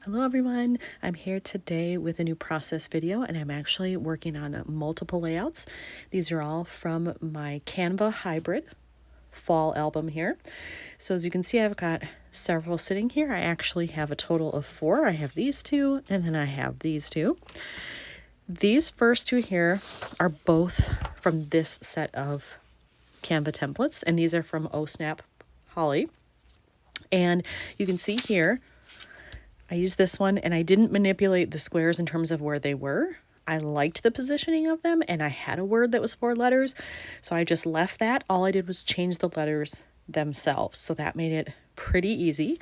Hello everyone, I'm here today with a new process video and I'm actually working on multiple layouts. These are all from my Canva hybrid fall album here. So as you can see, I've got several sitting here. I actually have a total of 4. I have these 2 and then I have these 2. These first 2 here are both from this set of Canva templates, and these are from Oh Snap Holly. And you can see here, I used this one and I didn't manipulate the squares in terms of where they were. I liked the positioning of them and I had a word that was 4 letters. So I just left that. All I did was change the letters themselves. So that made it pretty easy.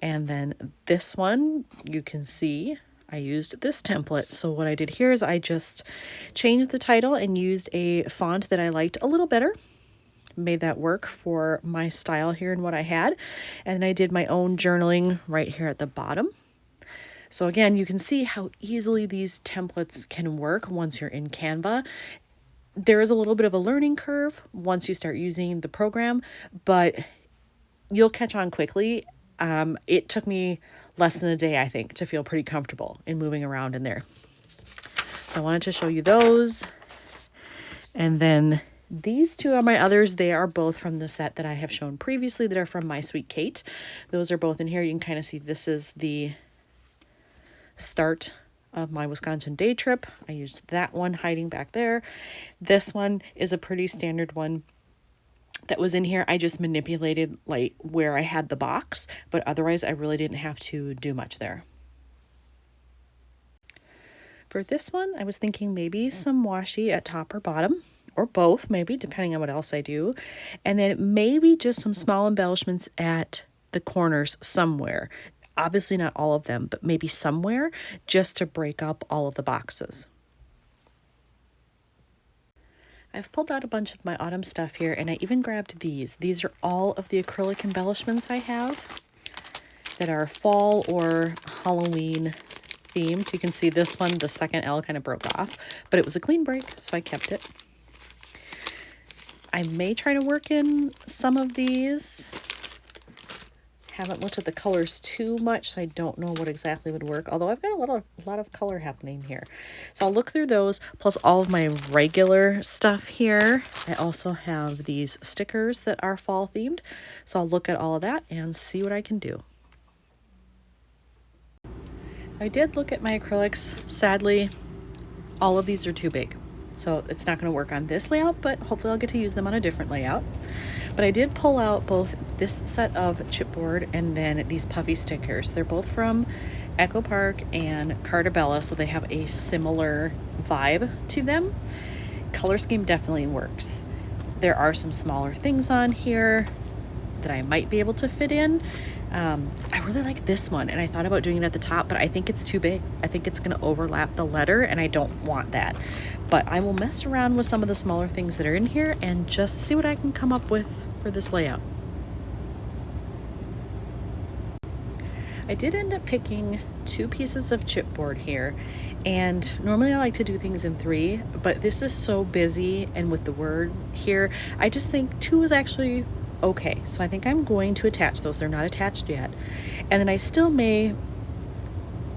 And then this one, you can see I used this template. So what I did here is I just changed the title and used a font that I liked a little better. Made that work for my style here and what I had. And I did my own journaling right here at the bottom. So again, you can see how easily these templates can work once you're in Canva. There is a little bit of a learning curve once you start using the program, but you'll catch on quickly. It took me less than a day, I think, to feel pretty comfortable in moving around in there. So I wanted to show you those. And then these 2 are my others. They are both from the set that I have shown previously that are from My Sweet Kate. Those are both in here. You can kind of see this is the start of my Wisconsin day trip. I used that one hiding back there. This one is a pretty standard one that was in here. I just manipulated like where I had the box, but otherwise I really didn't have to do much there. For this one, I was thinking maybe some washi at top or bottom, or both, maybe, depending on what else I do. And then maybe just some small embellishments at the corners somewhere. Obviously not all of them, but maybe somewhere, just to break up all of the boxes. I've pulled out a bunch of my autumn stuff here, and I even grabbed these. These are all of the acrylic embellishments I have that are fall or Halloween themed. You can see this one, the second L kind of broke off, but it was a clean break, so I kept it. I may try to work in some of these. Haven't looked at the colors too much, so I don't know what exactly would work, although I've got a lot of color happening here. So I'll look through those, plus all of my regular stuff here. I also have these stickers that are fall themed, so I'll look at all of that and see what I can do. So I did look at my acrylics. Sadly, all of these are too big, so it's not going to work on this layout, but hopefully I'll get to use them on a different layout. But I did pull out both this set of chipboard and then these puffy stickers. They're both from Echo Park and Cartabella, so they have a similar vibe to them. Color scheme definitely works. There are some smaller things on here that I might be able to fit in. I really like this one, and I thought about doing it at the top, but I think it's too big. I think it's going to overlap the letter, and I don't want that. But I will mess around with some of the smaller things that are in here and just see what I can come up with for this layout. I did end up picking 2 pieces of chipboard here, and normally I like to do things in 3, but this is so busy, and with the word here, I just think 2 is actually okay. So I think I'm going to attach those. They're not attached yet. And then I still may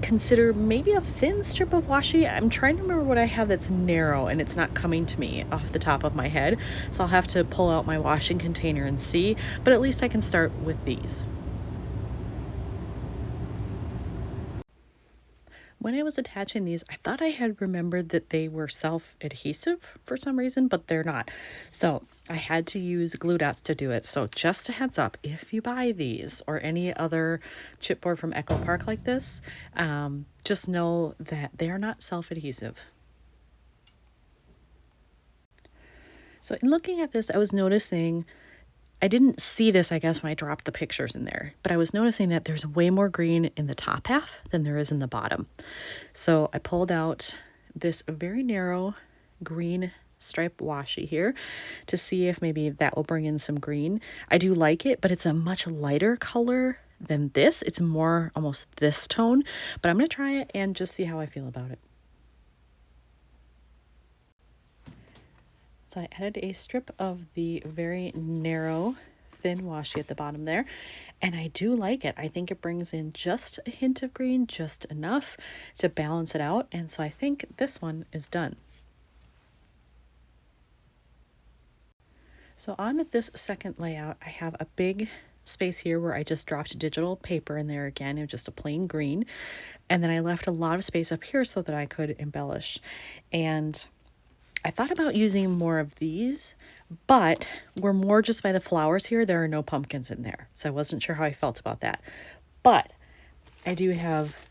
consider maybe a thin strip of washi. I'm trying to remember what I have that's narrow and it's not coming to me off the top of my head. So I'll have to pull out my washing container and see, but at least I can start with these. When I was attaching these, I thought I had remembered that they were self-adhesive for some reason, but they're not. So I had to use glue dots to do it. So just a heads up, if you buy these or any other chipboard from Echo Park like this, just know that they are not self-adhesive. So in looking at this, I was noticing, I didn't see this, I guess, when I dropped the pictures in there, but I was noticing that there's way more green in the top half than there is in the bottom. So I pulled out this very narrow green stripe washi here to see if maybe that will bring in some green. I do like it, but it's a much lighter color than this. It's more almost this tone, but I'm going to try it and just see how I feel about it. So I added a strip of the very narrow thin washi at the bottom there. And I do like it. I think it brings in just a hint of green, just enough to balance it out. And so I think this one is done. So on this second layout, I have a big space here where I just dropped digital paper in there again. It was just a plain green. And then I left a lot of space up here so that I could embellish. And I thought about using more of these, but we're more just by the flowers here. There are no pumpkins in there. So I wasn't sure how I felt about that. But I do have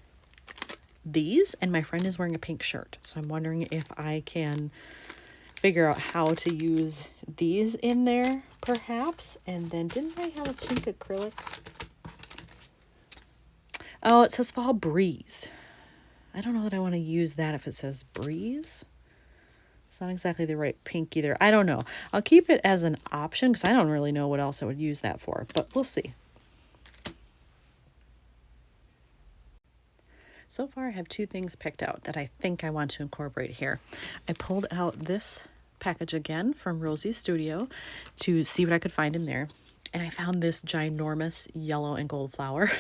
these, and my friend is wearing a pink shirt. So I'm wondering if I can figure out how to use these in there, perhaps. And then didn't I have a pink acrylic? Oh, it says Fall Breeze. I don't know that I want to use that if it says Breeze. It's not exactly the right pink either. I don't know. I'll keep it as an option because I don't really know what else I would use that for, but we'll see. So far, I have two things picked out that I think I want to incorporate here. I pulled out this package again from Rosie's Studio to see what I could find in there. And I found this ginormous yellow and gold flower.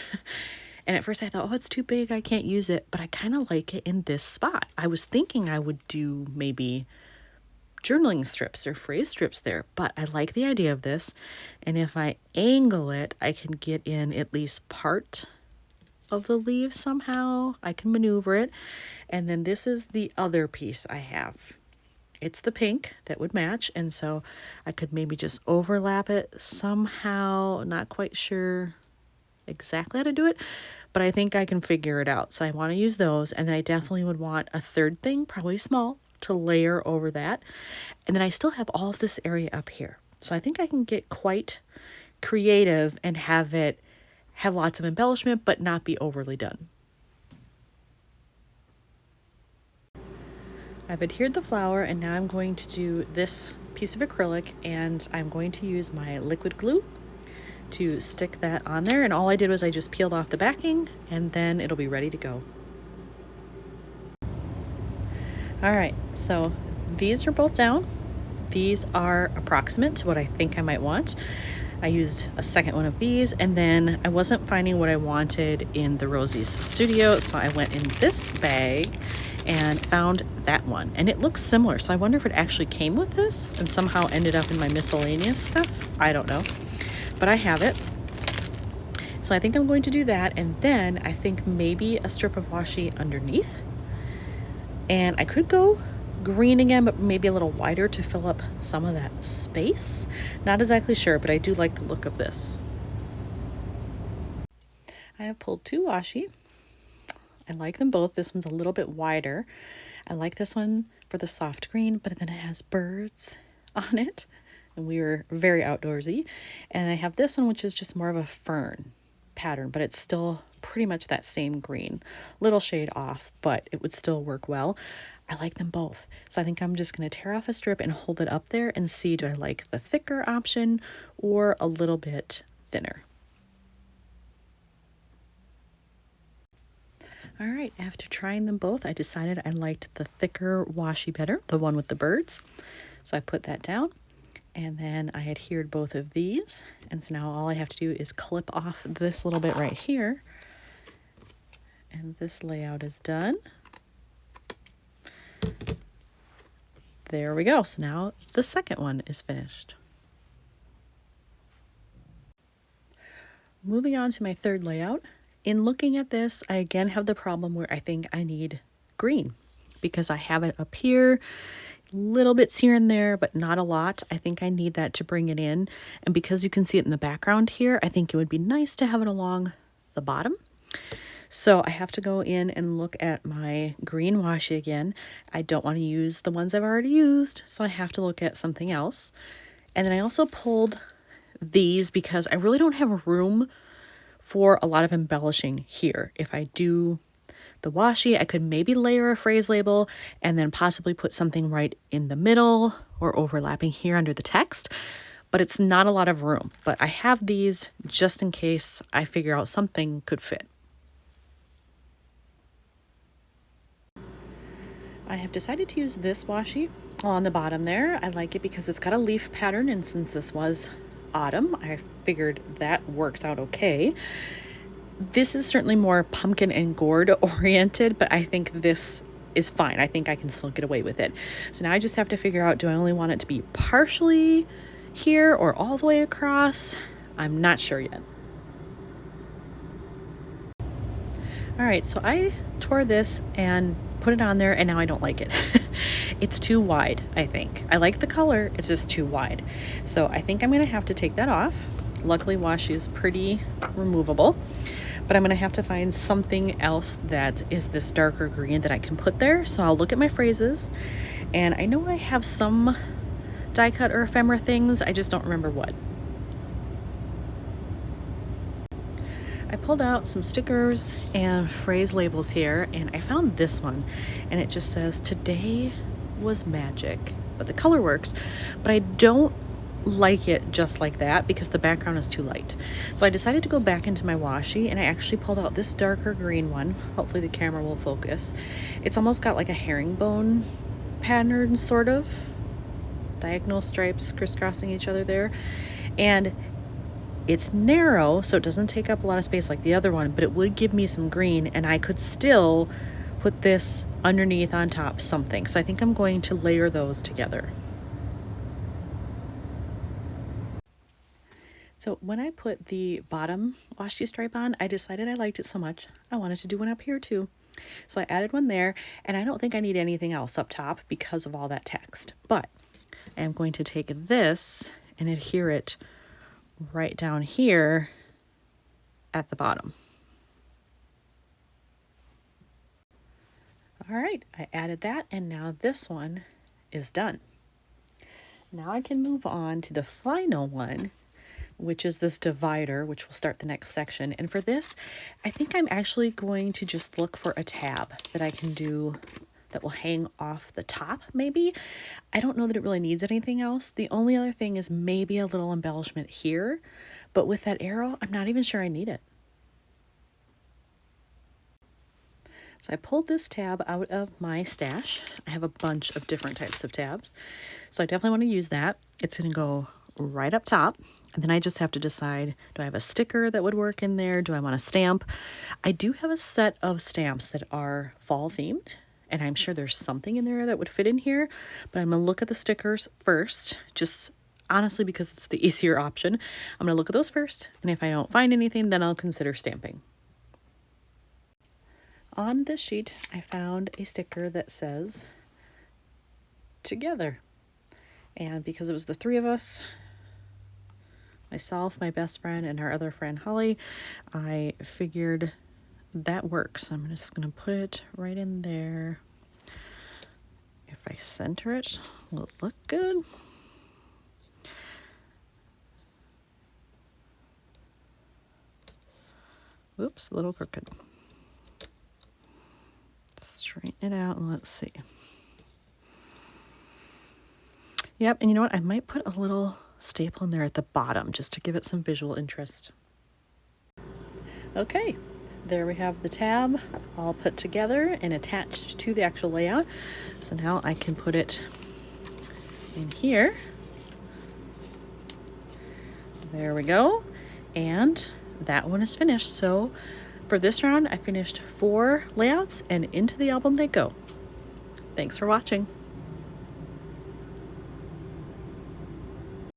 And at first I thought, oh, it's too big, I can't use it. But I kind of like it in this spot. I was thinking I would do maybe journaling strips or phrase strips there, but I like the idea of this. And if I angle it, I can get in at least part of the leaf somehow. I can maneuver it. And then this is the other piece I have. It's the pink that would match, and so I could maybe just overlap it somehow. Not quite sure exactly how to do it, but I think I can figure it out. So I want to use those, and then I definitely would want a third thing, probably small, to layer over that. And then I still have all of this area up here. So I think I can get quite creative and have it have lots of embellishment, but not be overly done. I've adhered the flower, and now I'm going to do this piece of acrylic, and I'm going to use my liquid glue to stick that on there. And all I did was I just peeled off the backing, and then it'll be ready to go. All right, so these are both down. These are approximate to what I think I might want. I used a second one of these, and then I wasn't finding what I wanted in the Rosie's Studio, so I went in this bag and found that one, and it looks similar. So I wonder if it actually came with this and somehow ended up in my miscellaneous stuff. I don't know, but I have it. So I think I'm going to do that, and then I think maybe a strip of washi underneath. And I could go green again, but maybe a little wider to fill up some of that space. Not exactly sure, but I do like the look of this. I have pulled two washi. I like them both. This one's a little bit wider. I like this one for the soft green, but then it has birds on it, and we were very outdoorsy. And I have this one, which is just more of a fern pattern, but it's still pretty much that same green. Little shade off, but it would still work well. I like them both. So I think I'm just going to tear off a strip and hold it up there and see, do I like the thicker option or a little bit thinner? All right, after trying them both, I decided I liked the thicker washi better, the one with the birds. So I put that down, and then I adhered both of these. And so now all I have to do is clip off this little bit right here. And this layout is done. There we go. So now the second one is finished. Moving on to my third layout. In looking at this, I again have the problem where I think I need green because I have it up here, little bits here and there, but not a lot. I think I need that to bring it in. And because you can see it in the background here, I think it would be nice to have it along the bottom. So I have to go in and look at my green washi again. I don't want to use the ones I've already used, so I have to look at something else. And then I also pulled these because I really don't have room for a lot of embellishing here. If I do the washi, I could maybe layer a phrase label and then possibly put something right in the middle or overlapping here under the text, but it's not a lot of room. But I have these just in case I figure out something could fit. I have decided to use this washi on the bottom there. I like it because it's got a leaf pattern, and since this was autumn. I figured that works out okay. This is certainly more pumpkin and gourd oriented, but I think this is fine. I think I can still get away with it. So now I just have to figure out, do I only want it to be partially here or all the way across? I'm not sure yet. All right, so I tore this and put it on there, and now I don't like it. It's too wide, I think. I like the color, it's just too wide. So I think I'm gonna have to take that off. Luckily, washi is pretty removable, but I'm gonna have to find something else that is this darker green that I can put there. So I'll look at my phrases, and I know I have some die cut or ephemera things, I just don't remember what. I pulled out some stickers and phrase labels here, and I found this one, and it just says, "Today was magic." But the color works, but I don't like it just like that because the background is too light. So I decided to go back into my washi, and I actually pulled out this darker green one. Hopefully the camera will focus. It's almost got like a herringbone pattern, sort of. Diagonal stripes crisscrossing each other there. And it's narrow, so it doesn't take up a lot of space like the other one, but it would give me some green, and I could still put this underneath, on top, something. So I think I'm going to layer those together. So when I put the bottom washi stripe on, I decided I liked it so much, I wanted to do one up here too. So I added one there, and I don't think I need anything else up top because of all that text. But I am going to take this and adhere it right down here at the bottom. All right, I added that, and now this one is done. Now I can move on to the final one, which is this divider, which will start the next section. And for this, I think I'm actually going to just look for a tab that I can do that will hang off the top, maybe. I don't know that it really needs anything else. The only other thing is maybe a little embellishment here, but with that arrow, I'm not even sure I need it. So I pulled this tab out of my stash. I have a bunch of different types of tabs, so I definitely want to use that. It's going to go right up top, and then I just have to decide, do I have a sticker that would work in there? Do I want a stamp? I do have a set of stamps that are fall themed, and I'm sure there's something in there that would fit in here, but I'm gonna look at the stickers first, just honestly because it's the easier option. I'm gonna look at those first, and if I don't find anything, then I'll consider stamping. On this sheet, I found a sticker that says "Together," and because it was the three of us, myself, my best friend, and our other friend Holly, I figured that works. I'm just gonna put it right in there. If I center it, will it look good? Oops, a little crooked. Straighten it out and let's see. Yep, and you know what? I might put a little staple in there at the bottom just to give it some visual interest. Okay, there we have the tab all put together and attached to the actual layout. So now I can put it in here. There we go. And that one is finished. So for this round, I finished 4 layouts, and into the album they go. Thanks for watching.